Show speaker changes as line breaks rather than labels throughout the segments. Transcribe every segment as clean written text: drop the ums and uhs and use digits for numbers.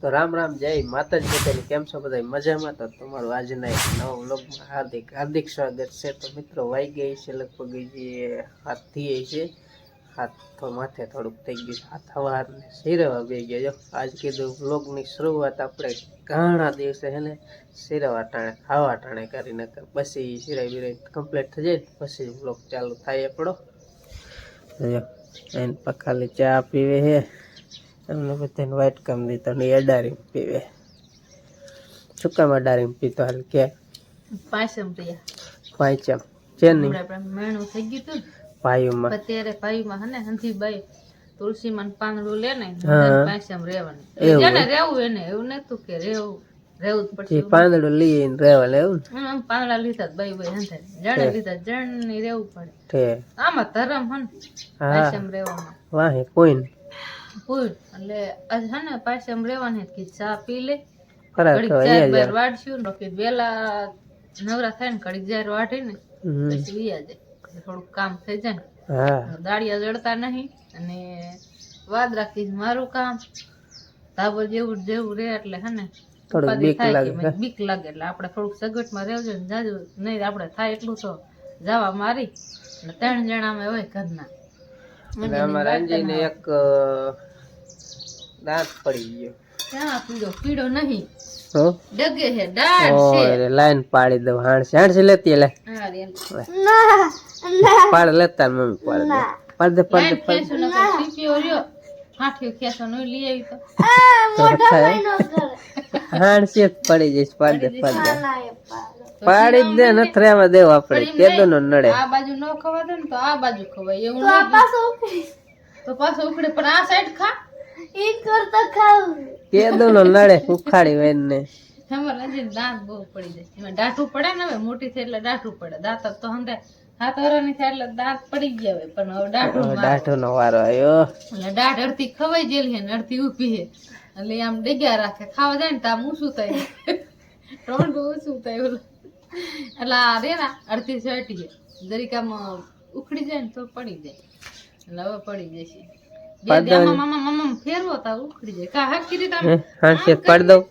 તો રામ રામ જય માતાજી બધાને કેમ છો બધા મજામાં? તો તમારું આજના એક નવા વ્લોગમાં હાર્દિક હાર્દિક સ્વાગત છે. તો મિત્રો વાઈ ગઈ છે લગભગ જે હાથ થઈ છે, હાથ તો માથે થોડુંક થઈ ગયું છે, હાથ હવાર ને સિરવા બે ગયા. જો આજ કીધું વ્લોગની શરૂઆત આપણે ઘણા દિવસે છે ને સિરવા ટાણે ખાવા ટાણે કરી નાખે, પછી સિરાઈ બિરાઈ કમ્પ્લીટ થઈ જાય પછી વ્લોગ ચાલુ થાય આપણો. એને ખાલી ચા પીવે છે, એમને બધાને વાઇટ કામ દીધા ને અડારી પીવે. શું કામ અડારી પીતો હાલ કે
પાયસમ પ્રિયા
પાંચમ છે નહીં
મેણું થઈ ગયું તું
પાયુમાં
અત્યારે પાયુમાં હને હંધી બાઈ તુલસીમાં પાંદડું લે ને પાયસમ રેવાનું જેને રેવું એને એવું નતું કે રેવું જ પડશે.
પાંદડું લઈને રેવા એવું
આમ પાંદડા લીધા બાઈ બાઈ હંધે જણે લીધા જણ ની રેવું પડે. આમાં ધરમ હન પાયસમ રેવામાં
વાહે કોઈ
પૂર એટલે આજ હને પાયસમ રેવાની કે ચા પી લે
ફરાક
બાર વાડશું ને વેલા નવરા થાય ને કડીક જાર વાઢે ને પછી વિયા જાય, થોડુંક કામ થઈ જાય ને. દાળિયા જડતા નહીં અને વાદ રાખી મારું કામ ધાબર જેવું જેવું રે એટલે હને બીક લાગે એટલે આપણે થોડુંક સગવટમાં રહેજો ને જાજુ નહીં આપણે થાય એટલું તો જવા મારી. 3 જણા અમે હોય ઘરના.
અમારા અંજીને એક દાંત પડી ગયો.
ક્યાં પીડો નહીં ડગે હે દાંત છે.
લાઈન પાડી દઉં હાણસે લેતી લે પાડ લેતા મમ્મી પાડ દે
સીપીઓ રહ્યો હાથીઓ ખેસો નો લઈ આવી તો
હાણસે પડી જઈશ. પાડ દે પાડી દે નથી રહેવા દેવ આપણે કેદો નો નડે.
આ બાજુ નો ખવા દે ને તો આ બાજુ ખવાય એવું તો પાછો ઉખડે પણ આ સાઈડ ખા ઈ કરતા ખાવ
કેદો નો નડે ઉખાડી વેન ને.
અમાર આજે દાંત બહુ પડી જાય એમાં ડાઠું પડે ને. હવે મોટી થઈ એટલે ડાઠું પડે. દાંત તો હંધે 7 વર્ષની થાય એટલે દાંત પડી ગયા હોય પણ હવે ડાઠું નો વારો આવ્યો એટલે દાઢ અડધી ખવાઈ જેલી ને અડધી ઊભી હે એટલે આમ ડગ્યા રાખે. ખાવા જાય ને તો આમ ઊંચું થાય ટોંડું ઊંચું થાય એટલે આ રે ને અડધી સટી છે જરીક આમ ઉખડી જાય ને તો પડી જાય એટલે હવે પડી જશે. મામા ફેરવો તા ઉખડી જાય કા હકી રીતે
હાંસે કાઢ દઉં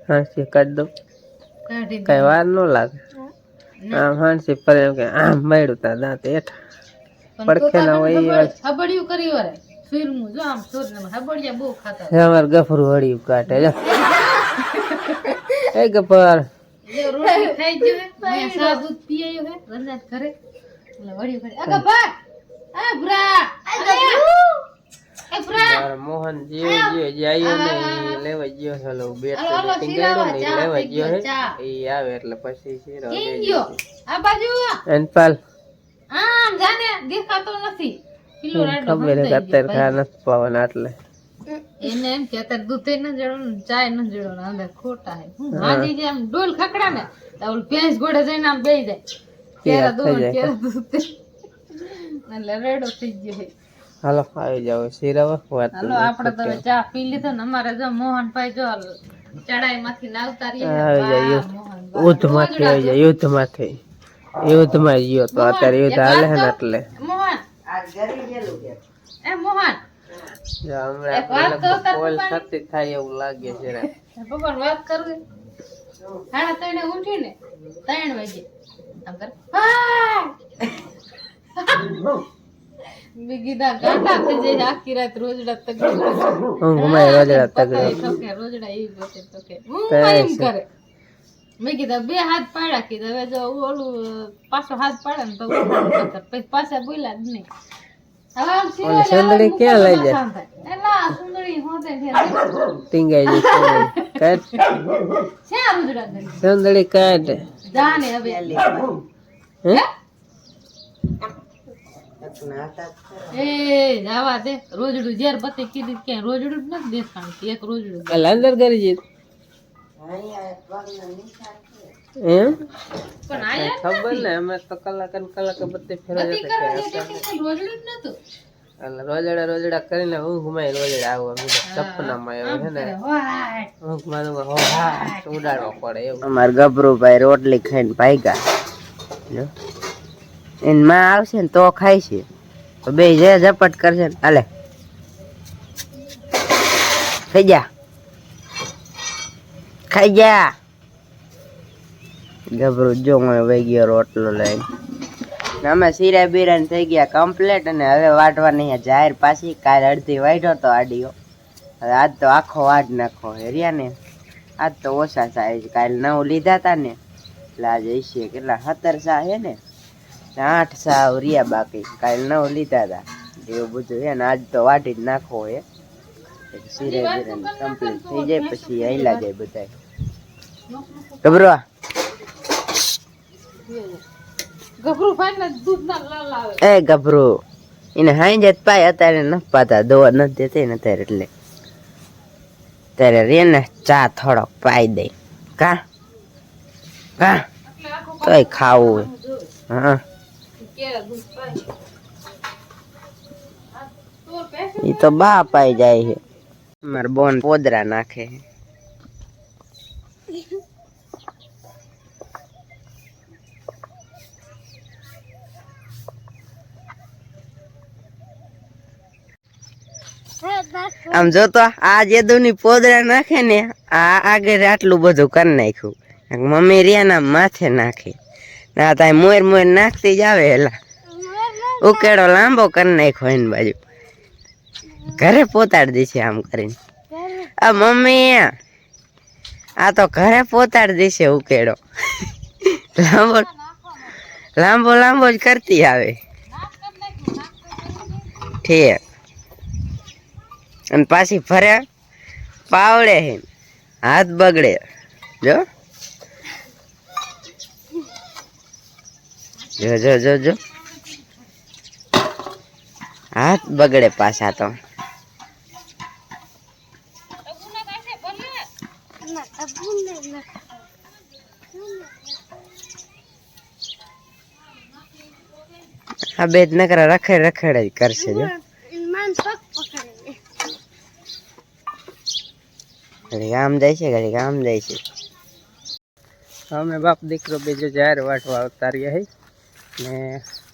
હાંસે કાઢ દઉં કઈ વાર નો લાગે. આમ હાંસે પર એમ કે આમ માડ્યું તા દાંત હેઠા પડખે ના હોય
હબડિયું કરી વરે ફીરમું જો આમ સોર ને હબડિયા બહુ ખાતા
અમાર ગફરું હડિયું કાઢે જો એ ગફર
રોટી ખાઈ ગયો હે સા દૂધ પીયો હે રંજાત કરે એટલે વડિયું કરે આ ગફર આ ભરા એ ભરા
મોહન જે આયો ને લેવા ગયો છે લો બેટ ટીંગાડો ને લેવા ગયો હે ઈ આવે એટલે પછી શીરો દે ગયો
આ બાજુ
એનપાલ
આમ જાને દેખાતો નથી કિલો રાડો
ખબર હે અત્યારે ખા નથી પાવન એટલે
એને એમ કે અત્યારે દૂધે ન જડો ને ચાય ન જડો ને અંદર ખોટા હે હાજી જે આમ ડોલ ખકડા ને તો ઓલ ભેંસ ઘોડે જઈને આમ બેહી જાય કેરા દૂધ એટલે રેડો થઈ ગયો હે.
હાલો આવી જાવ શીરાવા વાત.
હાલો આપણે તો ચા પી લીધો ને. અમારે જો મોહનભાઈ જો ચડાઈ માંથી નાવતા રહ્યા
આવી જાય યુદ્ધ માંથી આવી જાય યુદ્ધ માં ગયો તો અત્યારે યુદ્ધ હાલે ને એટલે
મોહન આ ઘરે ગયેલું કે એ મોહન
થાય એવું લાગે છે.
ભગવાન વાત કરવી 3:30 ઉઠીને 3 વાગે બીગીદા ગાંડા થઈ જાય આખી રાત રોજડા તગડી રોજડા ઈ ગોતે તો કે હું એમ કરે મેં કીધા 2 હાથ પાડ્યા કીધા હવે જો ઓલું પાછો હાથ પાડે ને તો પછી પાછા બોલ્યા જ નહીં.
સુંદરી ક્યાં લઈ જાય
એલા સુંદરી હોતે છે
ટીંગાઈ જાય કાટ
છે રોજડા કરી
સુંદરી કાટ
જાને હવે
હે
એ જાવા દે રોજડું જેર બતે કીધી કે રોજડું જ નથી દેખાણ એક રોજડું
અંદર કરી જઈ એમ
પણ આયા
ખબર ને અમે તો કલાક બતે ફેરવા જતા
રોજડું જ નતું
એટલે રોજડા કરીને હું ઘુમાઈ રોજડા આવું સપનામાં આવે છે ને હું મારું ઉડાડવા પડે એવું. અમાર ગભરુભાઈ રોટલી ખાઈને ભાગ્યા એન માં આવશે ને તો ખાય છે તો બે જે ઝપટ કરશે ને હાલે
ખાઈ જા ખાઈ જા ગભરું જો મને વહી ગયો રોટલો લઈને અમે સિરા બીરા થઈ ગયા કમ્પ્લીટ અને હવે વાટવાની જાહેર પાછી કાલ અડધી વાઢ્યો તો આડીઓ હવે આજ તો આખો વાટ નાખો હેરિયા ને આજ તો ઓછા સાહેબ કાલ 9 લીધા તા ને એટલે આજે છે કેટલા 17 સા હે ને 8 સા રહ્યા બાકી કાલ 9 લીધા તા એવું બધું હે ને આજ તો વાટી જ નાખો હે સિરા બીરા કમ્પ્લીટ થઈ જાય પછી આઈલા જાય બધા ગભરવા
ગભરું ભાઈ ને દૂધ ના લાલ આવે
એ ગભરું એને હાઈ જત પાય અત્યારે ન પાતા દવા નથી દેતી ને અત્યારે એટલે ત્યારે રે ને ચા થોડો પાઈ દે કા કા તોય ખાવું હા
કેળા દૂધ પાય
ઈ તો બા પાઈ જાય છે માર બોન પોદરા નાખે આમ જો તો આ જે દુની પોદરા નાખે ને આ આગળ આટલું બધું કરી નાખ્યું મમ્મી રિયાના માથે નાખે ના તાય મોર મોર નાખતી જ આવે એલા ઉકેડો લાંબો કરી નાખ્યો એની બાજુ ઘરે પોતાડી દેશે આમ કરીને આ મમ્મી આ તો ઘરે પોતાડી દેશે ઉકેડો લાંબો લાંબો લાંબો જ કરતી આવે ઠીક અને પાછી ફરે પાવડે હે હાથ બગડે જો જો જો જો જો હાથ બગડે પાછા તો આ બે જ નકરા રખડ રખડ જ કરશે જો ઘડી ગામ જાય છે ઘડી ગામ જાય છે
અમે બાપ દીકરો બીજો જાહેર વાટવા આવતા રહ્યા હે ને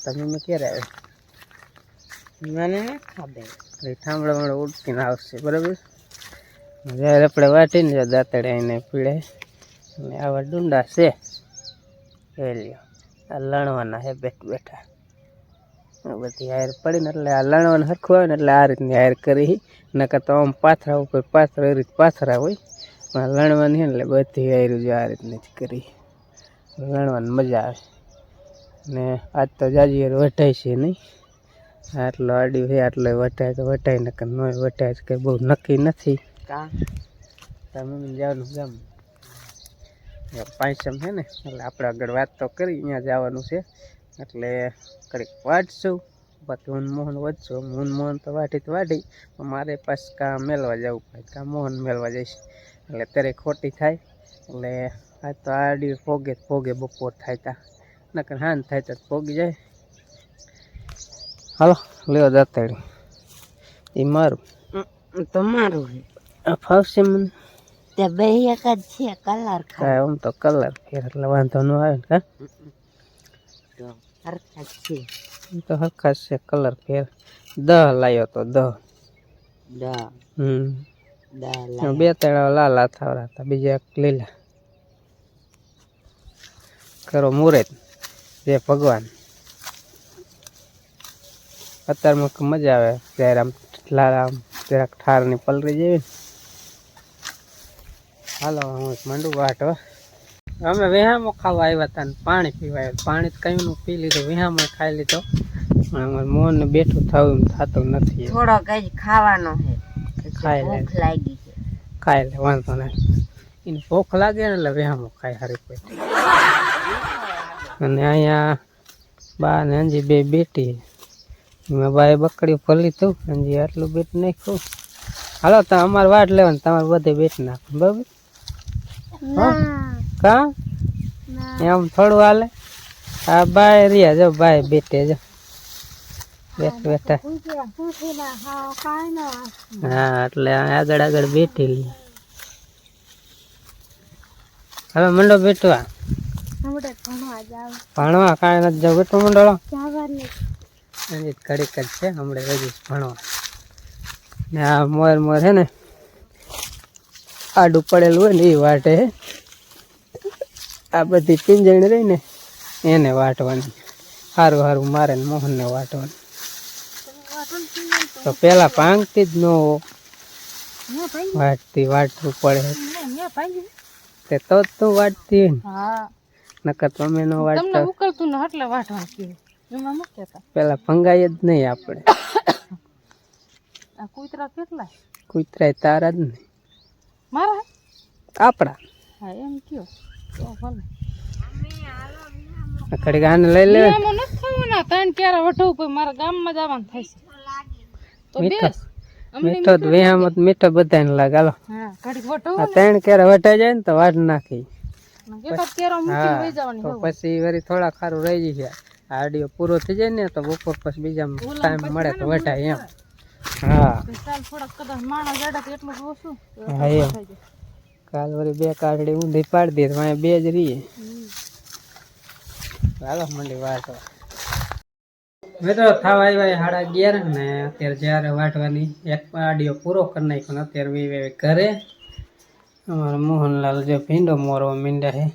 તમે મેં ક્યારે આવે
મને ખબર
ઠામડા ઉડકીને આવશે બરાબર જ્યારે આપણે વાટીને દાંતડે એને પીડે અને આવા ડુંડા છે એ લ્યો આ લણવાના હે બેઠા બધી હાર પડીને એટલે આ લણવાનું હરખું આવે ને એટલે આ રીતની હાર કરી નકર તો આમ પાથરા ઉપર પાથરા એ રીતે પાથરા હોય લણવાની હે ને એટલે બધી હારું જો આ રીતની જ કરી લણવાની મજા આવે ને આજ તો જાજી હાર વટાય છે નહીં આટલો આડ્યું છે આટલો વટાય તો વટાય નકર ન વટાય જ કંઈ બહુ નક્કી નથી
કા
તમે જવાનું ગામ પાંચમ છે ને એટલે આપણે આગળ વાત તો કરી અહીંયા જવાનું છે એટલે કડીક વાટશું બાકી હું મોહન વધશું હું મોહન તો વાટી મારે પાસ કાં મેળવા જવું પડે કાં મોહન મેળવા જઈશ એટલે અત્યારે ખોટી થાય એટલે આ તો આડી ભોગે બપોર થાય તા નકર હાન થાય તો ભોગી જાય હાલો લ્યો દાંતડી એ મારું
તમારું
આ ફાવશે મને
તે બે એક જ છે કલર
કાંઈ આમ તો કલર ફેર એટલે વાંધો ન આવે ને
તો હરખા છે
તો હરખા છે કલર ફેર 10 લાવ્યો તો 10
દા દા
બે ત્રણ લાલ થાવરા હતા બીજા એક લીલા કરો મુહૂર્ત જય ભગવાન અત્યારમાં મજા આવે ત્યારે આમ લાલ આમ જરાક ઠારની પલરી જેવી હાલો હું માંડું વાટવા અમે વેહામો ખાવા આવ્યા હતા ને પાણી પીવા આવ્યા પાણી તો કયું પી લીધું વેહામો ખાઈ લીધો અમારે મોહન ને બેઠું થવું એમ થતું નથી
થોડો કઈ ખાવાનો છે
ખાઈ લે
ભૂખ લાગી છે
ખાઈ લે વાંધો નહીં એને ભૂખ લાગે ને એટલે વેહામો ખાય હારી પેટ અને અહીંયા બા ને અંજી બે બેટી મેં બાએ બકડી ફરી તું અંજી આટલું બેટ નાખ્યું હાલો તો અમારે વાટ લેવાનું તમારે બધે બેટ નાખો બરાબર કા એમ થોડું હાલે આ બાય રહ્યા જો બાય બેટે જો બેઠા હા એટલે આગળ આગળ બેઠી લી હવે મંડો બેઠવા ભણવા કાંઈ નથી જાવ બેઠો મંડળો ઘડીક જ છે હમણાં હજી ભણવા ને આ મોર મોર છે ને આડું પડેલું હોય ને એ વાટે. આ બધી પિંજણ રહી ને એને વાટવાની. સારું સારું મારે ને મોહનને વાટવાનું. તો પેલા ભાંગતી જ ન હો, વાટવું પડે તે તો જ તું વાટતી હોય ને. નકર તમે ન વાટતા.
ઉકળતું ને એટલે વાટવા કીધું એમાં મૂકે
પેલા ભંગાય જ નહીં આપણે.
આ કૂતરા કેટલા
કૂતરાય તારા જ ને
મારા
આપણા.
હા એમ કયો તો ભલે
આખડી ગાને લઈ લે.
એમાં નથી ખાવાના 3 ક્યારે વઢવું પછી મારા ગામમાં જવાનું થાય છે તો
મીઠો
બેસ
મીઠો તો વેહામાં મીઠો બધાને લાગે. હાલો
હા ઘડીક વઢવું
આ 3 ક્યારે વટાઈ જાય ને તો વાટ નાખી.
કેટલા કેરો મૂકી
હા
વઈ જવાની
તો પછી વળી થોડા ખારું રહી જશે. આડિયો પૂરો થઈ જાય ને તો બપોર પછી બીજા ટાઈમ મળે તો વટાય એમ. હા
ચાલ થોડાક કદાચ માણસ જાડા તો એટલું ઓછું
હા એમ. કાલ વળી 2 કાકડી ઊંધી પાડી દે તો અહીંયા 2 જ રહીએ. હાલો મંડી વાટો. મિત્રો થવા આવ્યા 11:30 ને અત્યારે જ્યારે વાટવાની એક આડિયો પૂરો કરી નાખ્યો ને અત્યારે વી ઘરે. અમારા મોહનલાલ જો ભીંડો મોરવા મીંડ્યા છે.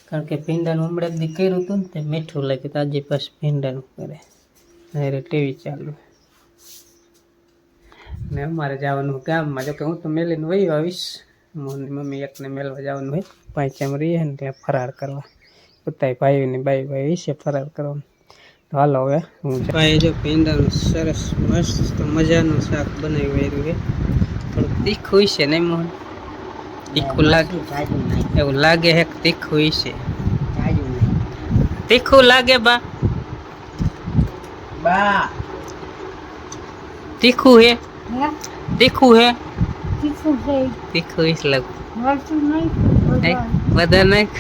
કારણ કે ભીંડાનું હમણાં દી કર્યું હતું ને તે મીઠું લાગ્યું તો આજે પછી ભીંડાનું કરે. અરે ટીવી ચાલુ ને અમારે જવાનું ગામમાં. જો કે હું તો મેલીને વહી આવીશ. મોહનની મમ્મી એકને મેળવા જવાનું હોય. પાંચમ રહીએ ને ત્યાં ફરાર કરવા. પોતાય ભાઈઓની બાઈ વિશે ફરાર કરવાનું. તો હાલો હવે હું ભાઈ જો ભીંડાનું સરસ મસ્ત મજાનું શાક બનાવી રહ્યું છે. થોડુંક તીખું છે નહીં મોહન? તીખું લાગે એવું લાગે હે કે તીખું છે. તીખું લાગે બા?
બા
તીખું હે? તીખું હે?
તીખું છે
તીખું is લાગે.
વળતું નહીં
બધા નાખ.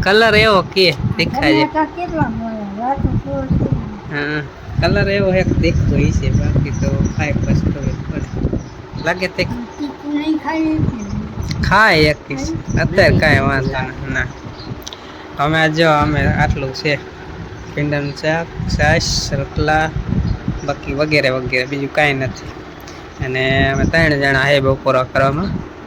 કલર એવો કે દેખાય છે.
કેટલા મળે રાતો
હા કલર એવો હે કે તીખું છે. બાકી તો ખાય પછી તો પડે લાગે તીખું.
નહીં ખાઈ
ખાય એક અત્યારે કાંઈ વાંધો ના. અમે જો અમે આટલું છે ભીંડાનું શાક, છાશ, રોટલા, બાકી વગેરે વગેરે, બીજું કાંઈ નથી. અને અમે 3 જણા હે બપોરા કરવામાં. તો હાલો હવે હું જઈએ. ભાઈ જો ભીંડાનું સરસ મસ્ત મજાનું શાક બનાવી રહ્યું છે. થોડુંક તીખું છે નહીં મોહન? તીખું લાગે બા?
બા
તીખું હે?